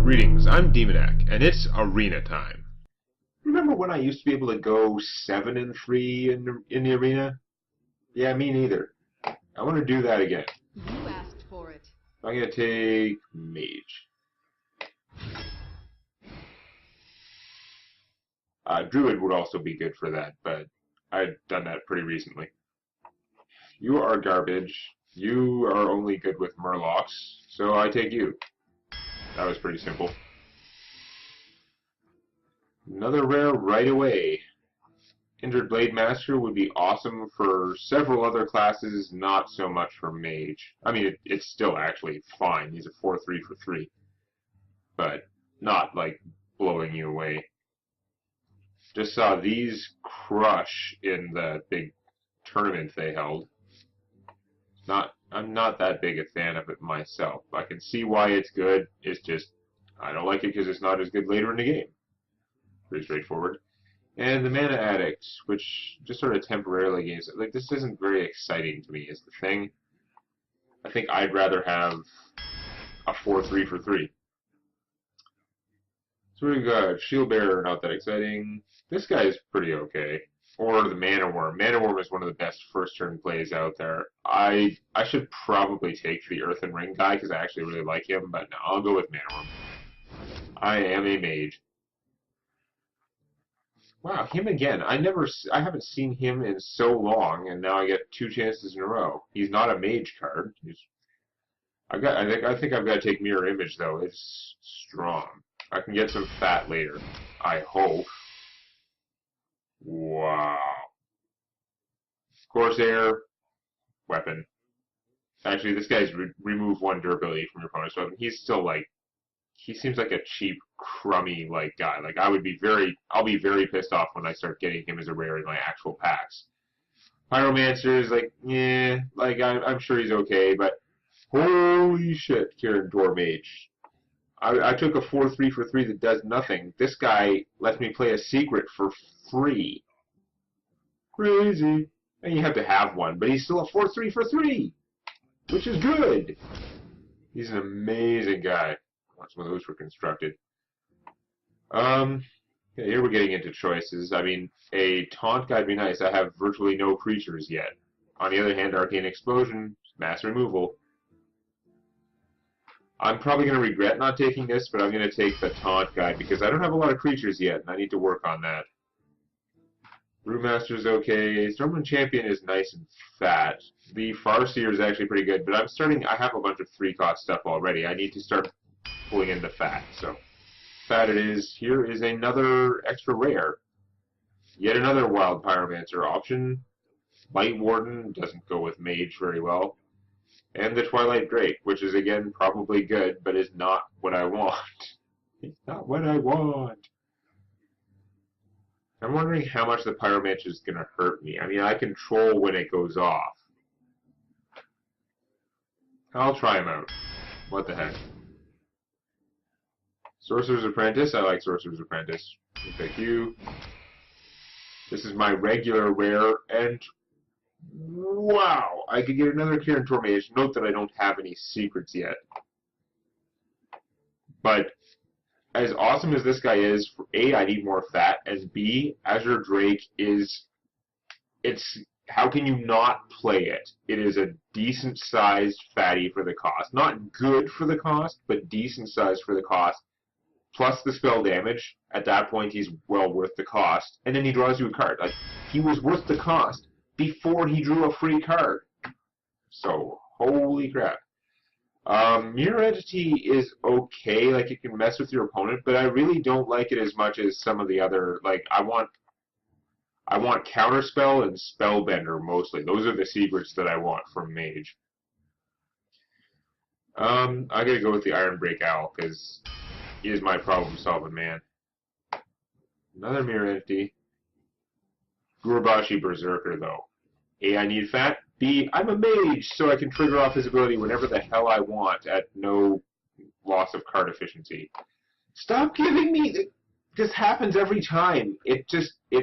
Greetings, I'm Demonac, and it's arena time. Remember when I used to be able to go 7-3 in the arena? Yeah, me neither. I want to do that again. You asked for it. I'm going to take Mage. Druid would also be good for that, but I've done that pretty recently. You are garbage. You are only good with Murlocs, so I take you. That was pretty simple. Another rare right away. Injured Blade Master would be awesome for several other classes, not so much for Mage. I mean, it's still actually fine. He's a 4-3 for 3. But not, like, blowing you away. Just saw these crush in the big tournament they held. I'm not that big a fan of it myself. I can see why it's good. It's just, I don't like it because it's not as good later in the game. Pretty straightforward. And the Mana Addict, which just sort of temporarily gains it. Like, this isn't very exciting to me, is the thing. I think I'd rather have a 4-3 for 3. So we got Shield Bearer, not that exciting. This guy is pretty okay. Or the Mana Worm. Mana Worm is one of the best first turn plays out there. I should probably take the Earthen Ring guy because I actually really like him, but no, I'll go with Mana Worm. I am a mage. Wow, him again. I haven't seen him in so long, and now I get 2 chances in a row. He's not a mage card. I think I've got to take Mirror Image though. It's strong. I can get some fat later. I hope. Wow. Corsair, weapon. Actually, this guy's remove 1 durability from your opponent's weapon. He's still like, he seems like a cheap, crummy like guy. Like I'll be very pissed off when I start getting him as a rare in my actual packs. Pyromancer is like, yeah, like I'm sure he's okay, but holy shit, Kieran Dor Mage. I took a 4-3 for 3 that does nothing. This guy lets me play a secret for free. Crazy. And you have to have one, but he's still a 4-3 for 3, which is good. He's an amazing guy. Some of those were constructed. Okay, here we're getting into choices. I mean, a taunt guy would be nice. I have virtually no creatures yet. On the other hand, Arcane Explosion, mass removal. I'm probably going to regret not taking this, but I'm going to take the taunt guy because I don't have a lot of creatures yet, and I need to work on that. Brewmaster's okay. Stormwind Champion is nice and fat. The Farseer is actually pretty good, but I have a bunch of 3-cost stuff already. I need to start pulling in the fat, so fat it is. Here is another extra rare. Yet another Wild Pyromancer option. Light Warden doesn't go with Mage very well. And the Twilight Drake, which is again probably good, but is not what I want. It's not what I want. I'm wondering how much the Pyromancer is going to hurt me. I mean, I control when it goes off. I'll try him out. What the heck. Sorcerer's Apprentice. I like Sorcerer's Apprentice. Thank you. This is my regular rare, and wow! I could get another Kieran Dor Mage. Note that I don't have any secrets yet. But as awesome as this guy is, for A, I need more fat, and B, Azure Drake is... how can you not play it? It is a decent-sized fatty for the cost. Not good for the cost, but decent-sized for the cost. Plus the spell damage. At that point, he's well worth the cost. And then he draws you a card. Like, he was worth the cost before he drew a free card. So, holy crap. Mirror Entity is okay, like it can mess with your opponent, but I really don't like it as much as some of the other, like, I want Counterspell and Spellbender mostly. Those are the secrets that I want from Mage. I gotta go with the Ironbreak Owl, because he is my problem-solving man. Another Mirror Entity. Gurubashi Berserker, though. A, I need fat. B, I'm a mage, so I can trigger off his ability whenever the hell I want at no loss of card efficiency. Stop giving me... This happens every time. It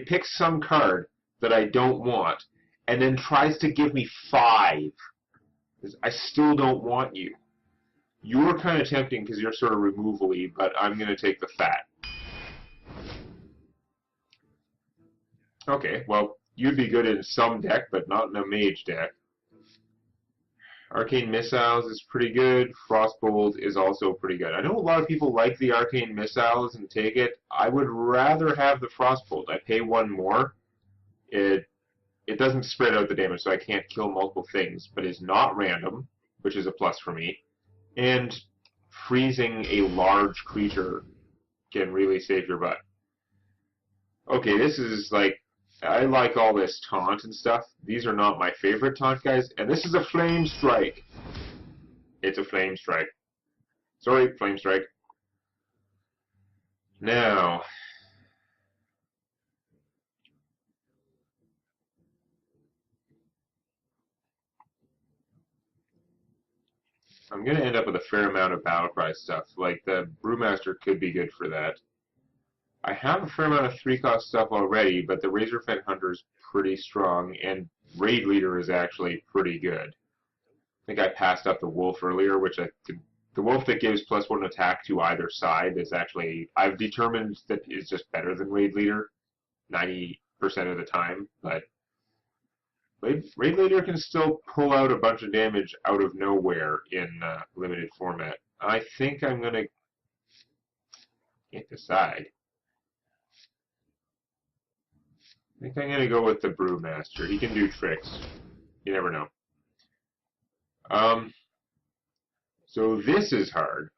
picks some card that I don't want, and then tries to give me 5. I still don't want you. You're kind of tempting because you're sort of removal-y, but I'm going to take the fat. Okay, well, you'd be good in some deck, but not in a mage deck. Arcane Missiles is pretty good. Frostbolt is also pretty good. I know a lot of people like the Arcane Missiles and take it. I would rather have the Frostbolt. I pay one more. It doesn't spread out the damage, so I can't kill multiple things, but it's not random, which is a plus for me. And freezing a large creature can really save your butt. Okay, this is like, I like all this taunt and stuff. These are not my favorite taunt guys, and this is a Flame Strike. It's a Flame Strike. Sorry, Flame Strike. Now, I'm going to end up with a fair amount of battle cry stuff. Like, the Brewmaster could be good for that. I have a fair amount of 3-cost stuff already, but the Razorfen Hunter is pretty strong, and Raid Leader is actually pretty good. I think I passed up the Wolf earlier, which the Wolf that gives +1 attack to either side is actually, I've determined that is just better than Raid Leader 90% of the time, but Raid Leader can still pull out a bunch of damage out of nowhere in limited format. I think I'm going to... can't decide. I think I'm going to go with the Brewmaster. He can do tricks. You never know. So this is hard.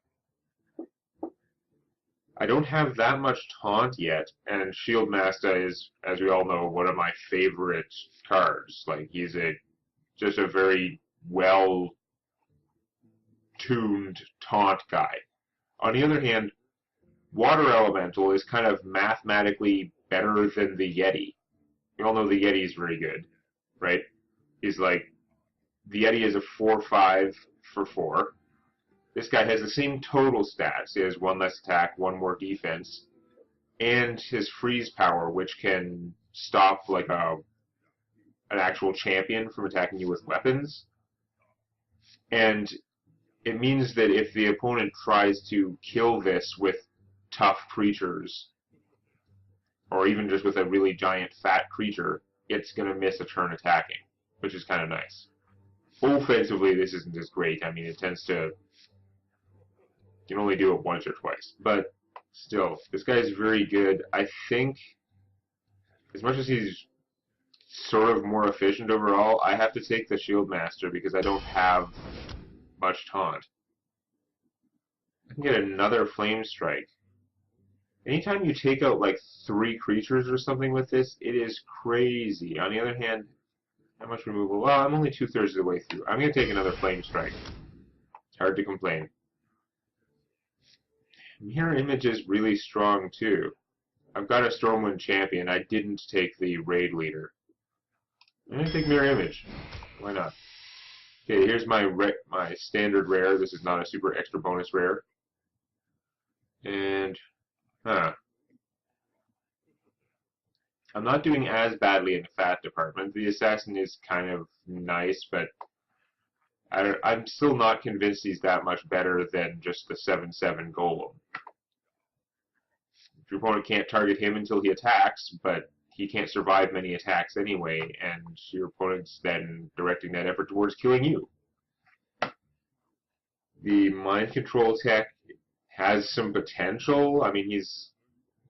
I don't have that much taunt yet, and Shieldmaster is, as we all know, one of my favorite cards. Like, he's just a very well-tuned taunt guy. On the other hand, Water Elemental is kind of mathematically better than the Yeti. We all know the Yeti is very good, right? He's like, the Yeti is a 4/5 for 4. This guy has the same total stats. He has 1 less attack, 1 more defense, and his freeze power, which can stop like an actual champion from attacking you with weapons. And it means that if the opponent tries to kill this with tough creatures, or even just with a really giant fat creature, it's going to miss a turn attacking, which is kind of nice. Offensively, this isn't as great. I mean, it tends to... you can only do it once or twice. But still, this guy is very good. I think, as much as he's sort of more efficient overall, I have to take the Shieldmaster because I don't have much taunt. I can get another Flame Strike. Anytime you take out like 3 creatures or something with this, it is crazy. On the other hand, how much removal? Well, I'm only 2/3 of the way through. I'm going to take another Flame Strike. It's hard to complain. Mirror Image is really strong too. I've got a Stormwind Champion. I didn't take the Raid Leader. I'm going to take Mirror Image. Why not? Okay, here's my standard rare. This is not a super extra bonus rare. And... I'm not doing as badly in the fat department. The Assassin is kind of nice, but I'm still not convinced he's that much better than just the 7/7 Golem. Your opponent can't target him until he attacks, but he can't survive many attacks anyway, and your opponent's then directing that effort towards killing you. The Mind Control tech has some potential. I mean, he's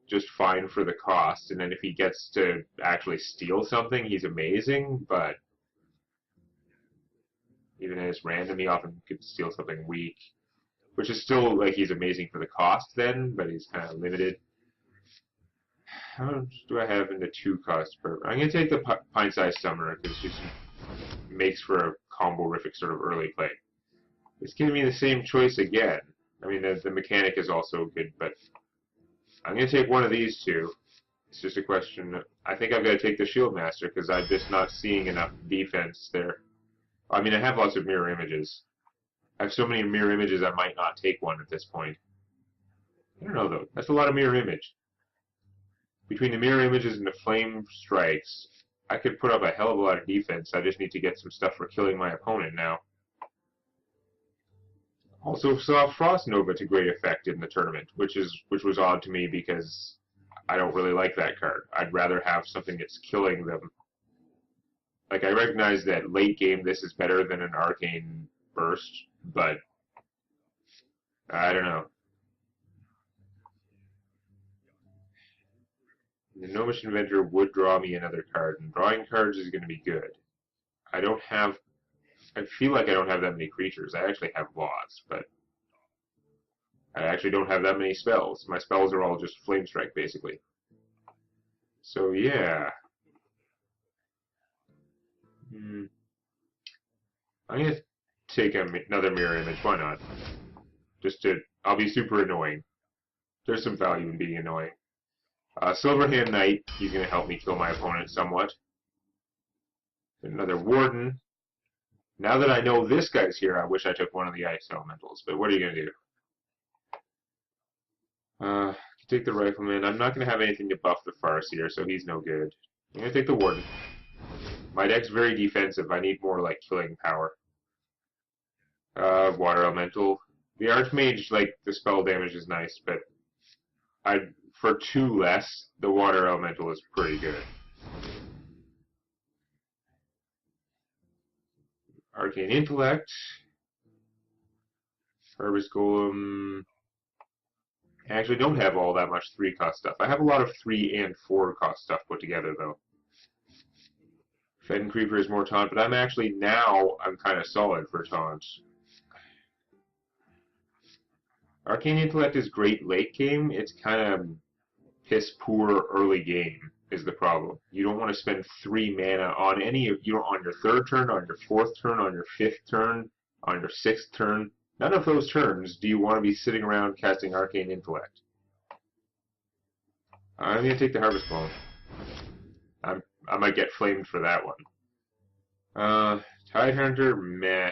just fine for the cost, and then if he gets to actually steal something, he's amazing, but even as random, he often could steal something weak, which is still, like, he's amazing for the cost then, but he's kind of limited. How much do I have in the 2-cost per? I'm going to take the Pint-Sized Summoner, because it just makes for a combo-rific sort of early play. It's giving me the same choice again. I mean, the mechanic is also good, but I'm going to take one of these two. It's just a question. I think I've got to take the Shieldmaster because I'm just not seeing enough defense there. I mean, I have lots of mirror images. I have so many mirror images I might not take one at this point. I don't know, though. That's a lot of mirror image. Between the mirror images and the flame strikes, I could put up a hell of a lot of defense. I just need to get some stuff for killing my opponent now. Also saw Frost Nova to great effect in the tournament, which was odd to me because I don't really like that card. I'd rather have something that's killing them. Like, I recognize that late game this is better than an Arcane Burst, but I don't know. The Gnomish Inventor would draw me another card, and drawing cards is going to be good. I feel like I don't have that many creatures. I actually have lots, but I actually don't have that many spells. My spells are all just Flame Strike, basically. So, yeah. I'm going to take another Mirror Image. Why not? I'll be super annoying. There's some value in being annoying. Silverhand Knight, he's going to help me kill my opponent somewhat. Another Warden. Now that I know this guy's here, I wish I took one of the Ice Elementals, but what are you going to do? Take the Rifleman. I'm not going to have anything to buff the Farseer, so he's no good. I'm going to take the Warden. My deck's very defensive. I need more, like, killing power. Water Elemental. The Archmage, like, the spell damage is nice, but for 2 less, the Water Elemental is pretty good. Arcane Intellect. Harvest Golem. I actually don't have all that much 3-cost stuff. I have a lot of 3 and 4-cost stuff put together, though. Fen Creeper is more taunt, but I'm kind of solid for taunt. Arcane Intellect is great late game. It's kind of piss poor early game is the problem. You don't want to spend 3 mana on on your 3rd turn, on your 4th turn, on your 5th turn, on your 6th turn. None of those turns do you want to be sitting around casting Arcane Intellect. I'm going to take the Harvest Golem. I might get flamed for that one. Tidehunter, meh.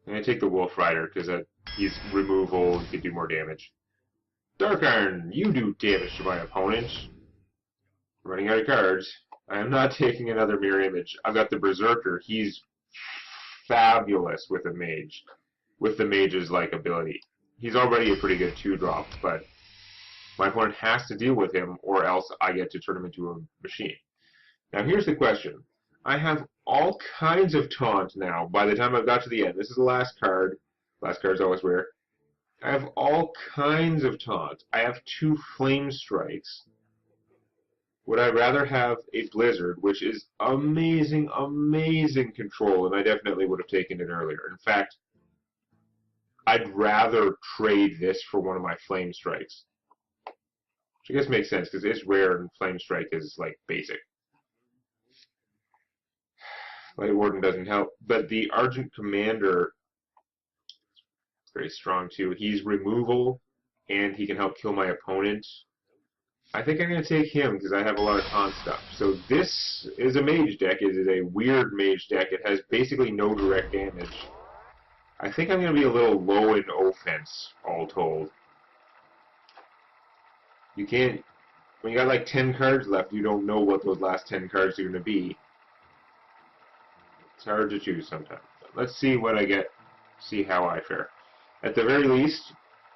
I'm going to take the Wolf Rider because he's removal, he can do more damage. Dark Iron, you do damage to my opponent. Running out of cards. I am not taking another Mirror Image. I've got the Berserker. He's fabulous with a Mage. With the Mage's like ability. He's already a pretty good 2-drop, but my opponent has to deal with him or else I get to turn him into a machine. Now here's the question. I have all kinds of taunt now by the time I've got to the end. This is the last card. Last card's always rare. I have all kinds of taunt. I have 2 Flame Strikes. Would I rather have a Blizzard, which is amazing, amazing control, and I definitely would have taken it earlier. In fact, I'd rather trade this for one of my Flame Strikes. Which I guess makes sense, because it's rare and Flame Strike is, like, basic. Light Warden doesn't help, but the Argent Commander is very strong, too. He's removal, and he can help kill my opponent. I think I'm going to take him, because I have a lot of taunt stuff. So this is a Mage deck. It is a weird Mage deck. It has basically no direct damage. I think I'm going to be a little low in offense, all told. You can't... When you got like 10 cards left, you don't know what those last 10 cards are going to be. It's hard to choose sometimes. Let's see what I get, see how I fare. At the very least,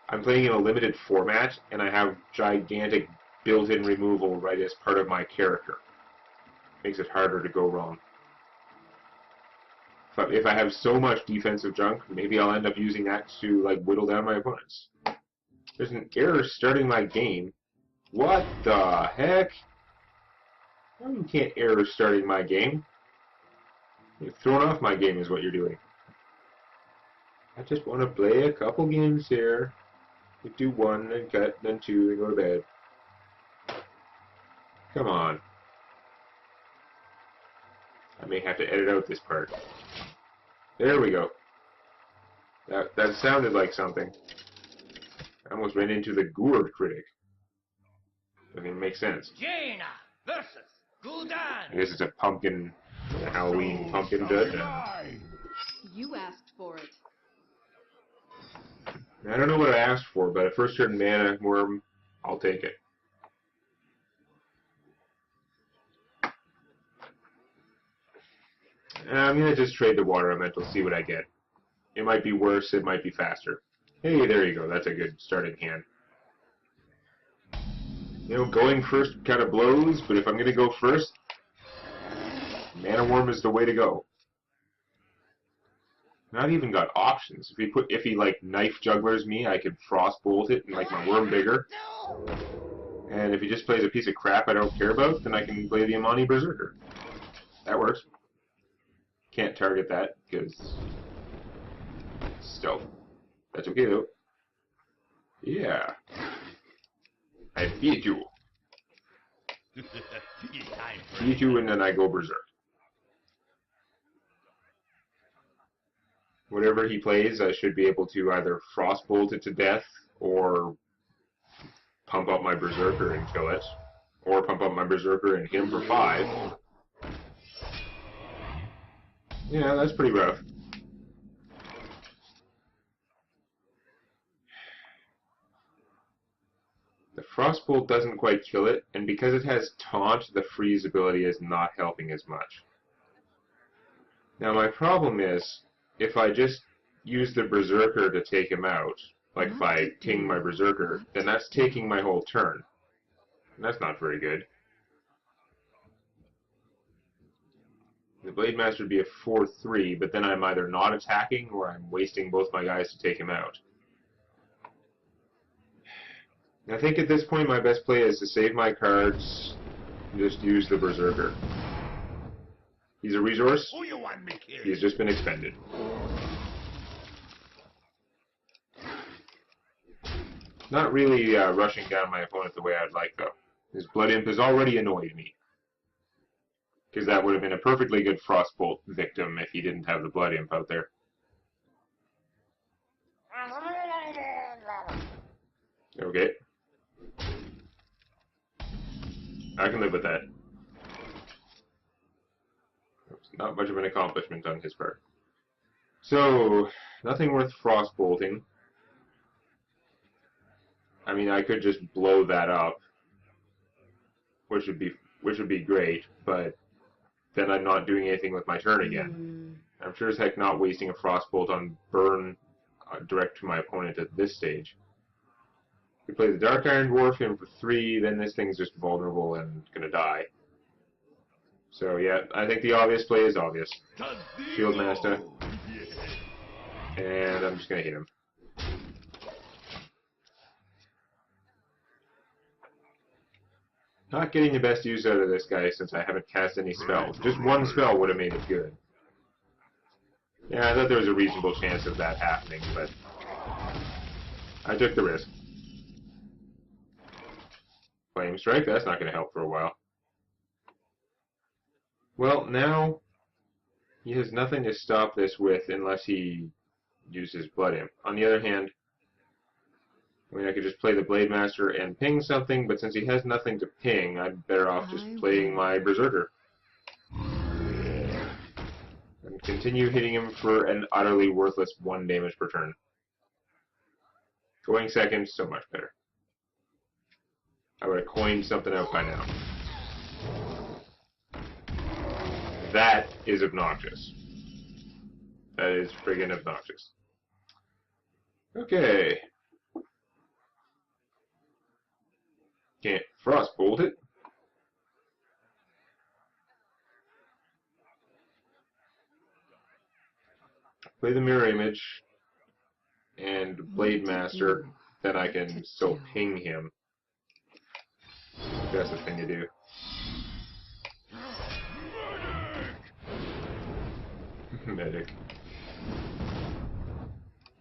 I'm playing in a limited format, and I have gigantic built-in removal right as part of my character. Makes it harder to go wrong. If I have so much defensive junk, maybe I'll end up using that to like whittle down my opponents. There's an error starting my game. What the heck? Oh, you can't error starting my game. You're throwing off my game is what you're doing. I just want to play a couple games here. You do 1, then cut, then 2, then go to bed. Come on. I may have to edit out this part. There we go. That sounded like something. I almost ran into the Gourd critic. Doesn't even make sense. Jaina versus Gul'dan. I guess it's a pumpkin, a Halloween pumpkin judge. You asked for it. I don't know what I asked for, but a first turn mana worm, I'll take it. I'm going to just trade the Water Elemental, see what I get. It might be worse, it might be faster. Hey, there you go. That's a good starting hand. You know, going first kind of blows, but if I'm going to go first, Mana Worm is the way to go. Not even got options. If he like knife jugglers me, I could frostbolt it and make my worm bigger. And if he just plays a piece of crap I don't care about, then I can play the Imani Berserker. That works. Can't target that because stealth. That's okay though. Yeah. I beat you. Beat you and then I go berserk. Whatever he plays, I should be able to either frostbolt it to death, or pump up my berserker and kill it, or pump up my berserker and hit him for 5. Yeah, that's pretty rough. The frostbolt doesn't quite kill it, and because it has taunt, the freeze ability is not helping as much. Now my problem is, if I just use the berserker to take him out, like if I ting my berserker, then that's taking my whole turn. And that's not very good. The Blade Master would be a 4-3, but then I'm either not attacking or I'm wasting both my guys to take him out. I think at this point my best play is to save my cards and just use the berserker. He's a resource. Who you want me kill? He's just been expended. Not really rushing down my opponent the way I'd like, though. His Blood Imp has already annoyed me. Because that would have been a perfectly good Frostbolt victim if he didn't have the Blood Imp out there. Okay. I can live with that. Not much of an accomplishment on his part. So, nothing worth frostbolting. I mean, I could just blow that up, which would be great, but then I'm not doing anything with my turn again. I'm sure as heck not wasting a frostbolt on burn direct to my opponent at this stage. We play the Dark Iron Dwarf in for 3, then this thing's just vulnerable and gonna die. So yeah, I think the obvious play is obvious. Shield Master. And I'm just gonna hit him. Not getting the best use out of this guy since I haven't cast any spells. Just one spell would have made it good. Yeah, I thought there was a reasonable chance of that happening, but I took the risk. Flame Strike, that's not going to help for a while. Well, now he has nothing to stop this with unless he uses Blood Imp. On the other hand, I mean, I could just play the Blade Master and ping something, but since he has nothing to ping, I'm better off just playing my Berserker. And continue hitting him for an utterly worthless 1 damage per turn. Going second, so much better. I would have coined something out by now. That is obnoxious. That is friggin' obnoxious. Okay. Can't frostbolt it. Play the Mirror Image and Blade Master, then I can still ping him. That's the thing to do. Medic.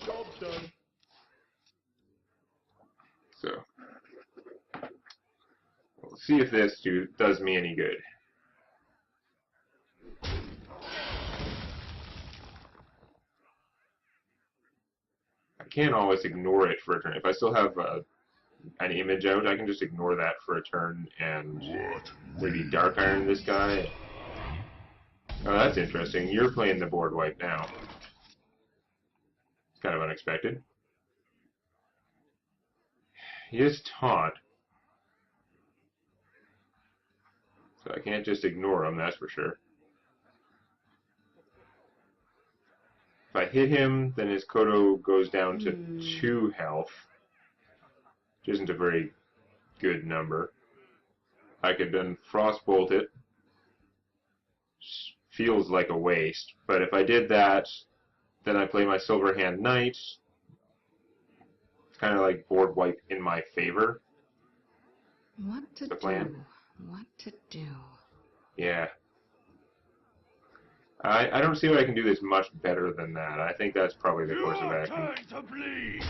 Job done. So, we'll see if this does me any good. I can't always ignore it for a turn. If I still have an image out, I can just ignore that for a turn and maybe Dark Iron this guy. Oh, that's interesting. You're playing the board wipe now. It's kind of unexpected. He is taunt. So I can't just ignore him, that's for sure. If I hit him, then his Kodo goes down to 2 health, which isn't a very good number. I could then Frostbolt it. Feels like a waste, but if I did that, then I play my Silverhand Knight. It's kind of like board wipe in my favor. What to The plan. do? What to do? Yeah. I don't see how I can do this much better than that. I think that's probably the course of action. Turn to bleed.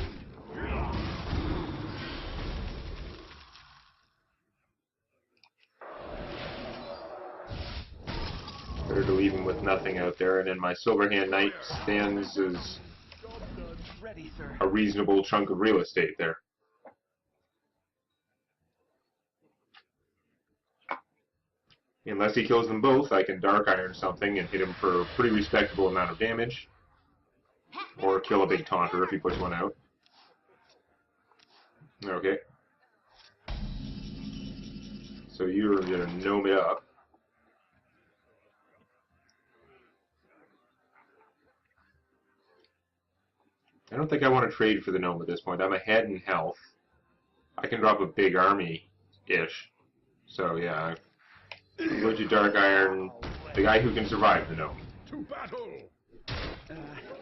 Better to leave him with nothing out there, and then my Silverhand Knight stands as Ready, sir. a reasonable chunk of real estate there. Unless he kills them both, I can Dark Iron something and hit him for a pretty respectable amount of damage. Or kill a big Taunter if he puts one out. Okay. So you're gonna gnome it up. I don't think I want to trade for the gnome at this point. I'm ahead in health. I can drop a big army-ish. So yeah, I'm going to Dark Iron the guy who can survive the gnome. To battle.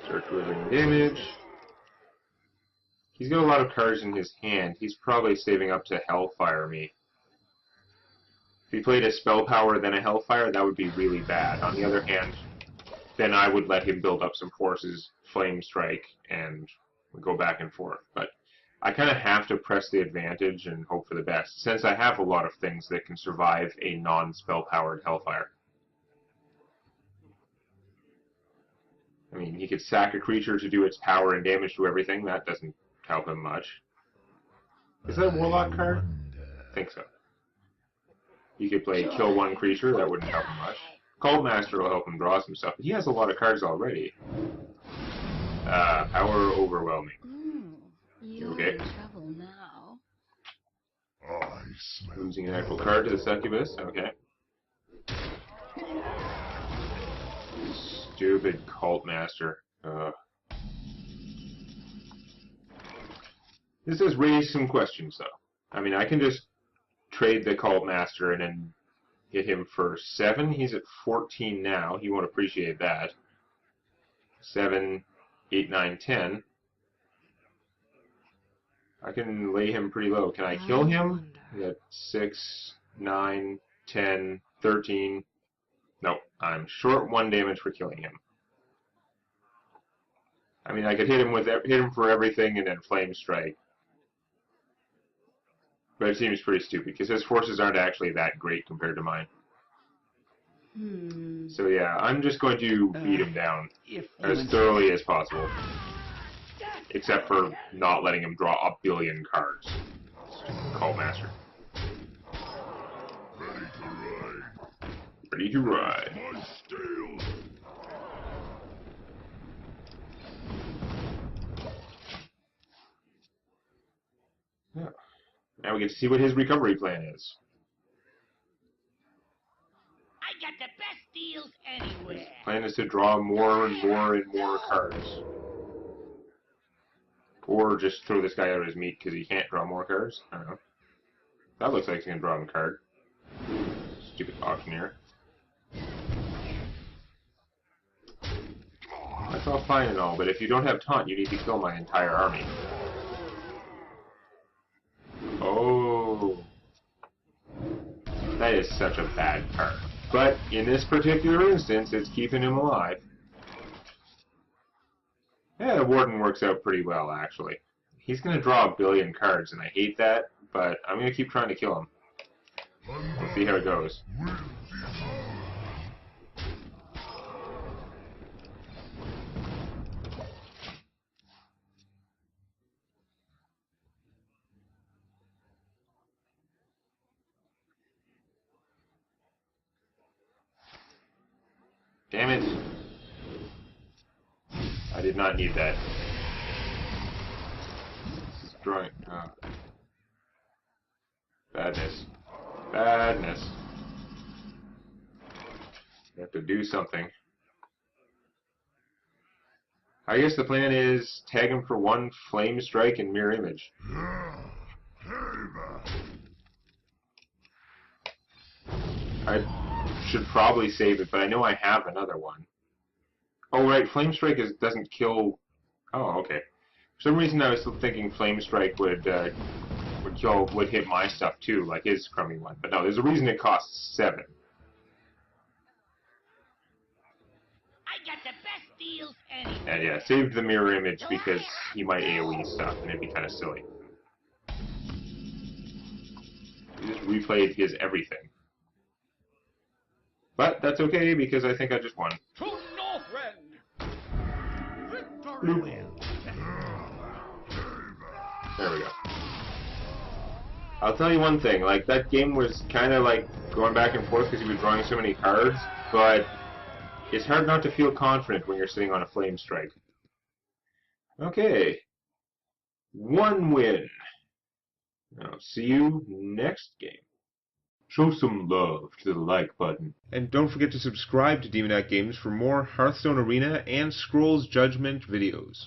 Start delivering damage. He's got a lot of cards in his hand. He's probably saving up to Hellfire me. If he played a Spell Power then a Hellfire, that would be really bad. On the other hand, then I would let him build up some forces, Flame Strike, and go back and forth. But I kind of have to press the advantage and hope for the best, since I have a lot of things that can survive a non-spell-powered Hellfire. I mean, he could sack a creature to do its power and damage to everything. That doesn't help him much. Is that a Warlock card? I think so. He could play kill one creature. That wouldn't help him much. Cult Master will help him draw some stuff, but he has a lot of cards already. Power Overwhelming. You're Okay. in trouble now. Losing an actual card to the Succubus. Okay. Stupid Cult Master. This has raised some questions, though. I mean, I can just trade the Cult Master and then hit him for 7. He's at 14 now. He won't appreciate that. 7, 8, 9, 10. I can lay him pretty low. Can I kill him? He's at 6, 9, 10, 13. No, I'm short 1 damage for killing him. I mean, I could hit him for everything and then Flame Strike. But it seems pretty stupid, because his forces aren't actually that great compared to mine. So yeah, I'm just going to beat him down as thoroughly as possible. Except for not letting him draw a billion cards. Stupid Cult Master. Ready to ride. Yeah. Now we get to see what his recovery plan is. I got the best deals anywhere. His plan is to draw more and more and more cards. Or just throw this guy out of his meat because he can't draw more cards. I don't know. That looks like he's going to draw him a card. Stupid auctioneer. That's all fine and all, but if you don't have taunt, you need to kill my entire army. Oh. That is such a bad card. But in this particular instance, it's keeping him alive. Yeah, the Warden works out pretty well, actually. He's going to draw a billion cards, and I hate that, but I'm going to keep trying to kill him. Let's see how it goes. Damn it. I did not need that. Drawing. Badness. Badness. I have to do something. I guess the plan is tag him for one flame strike and mirror image. I should probably save it, but I know I have another one. Oh right, flame strike doesn't kill. Oh okay. For some reason I was still thinking flame strike would hit my stuff too, like his crummy one. But no, there's a reason it costs 7. I got the best deals anyway. And yeah, saved the mirror image because he might AoE stuff, and it'd be kind of silly. He just replayed his everything. But that's okay, because I think I just won. To Northrend! Victory! Bloop. There we go. I'll tell you one thing, like, that game was kind of like going back and forth because he was drawing so many cards, but it's hard not to feel confident when you're sitting on a flame strike. Okay. 1 win. I'll see you next game. Show some love to the like button. And don't forget to subscribe to Demonac Games for more Hearthstone Arena and Scrolls Judgment videos.